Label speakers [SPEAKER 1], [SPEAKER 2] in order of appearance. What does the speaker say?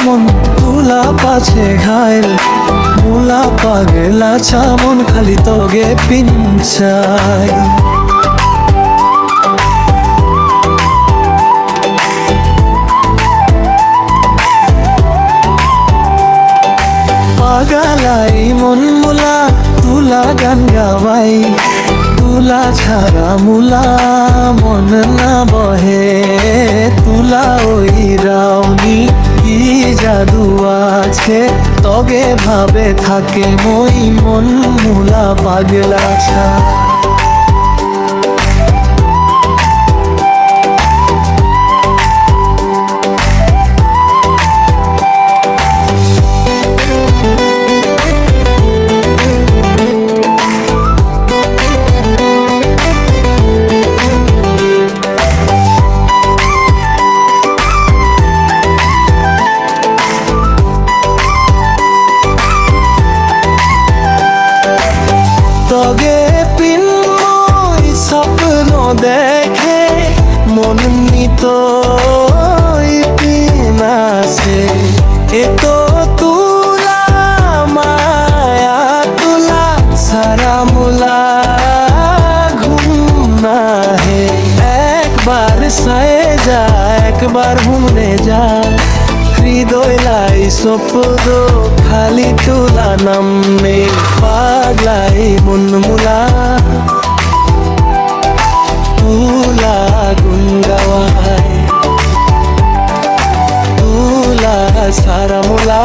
[SPEAKER 1] মন তুলা পাছে ঘাইল মুলা পাগেলা মন খালি তগে পিঞ্চাই পাগালাই মন মুলা তুলা গান গাওয়াই তুলা ছাড়া মুলা মন না বহে তুলা ওই রাউনি কি জাদু আছে তগে ভাবে থাকে মই মন মুলা পাগলা ছা তগে পিন্ময় স্বপ্ন দেখে মন নিত পিনাছে এতো তুলা মায়া তুলা সারা মুলা ঘুম নাহে একবার সায়ে যা একবার ভুলে যা হৃদয় লাই স্বপ্ন খালি তুলা নামে পাগলাই মন মুলা তুলা গুন গাওয়ায় তুলা সারা মুলা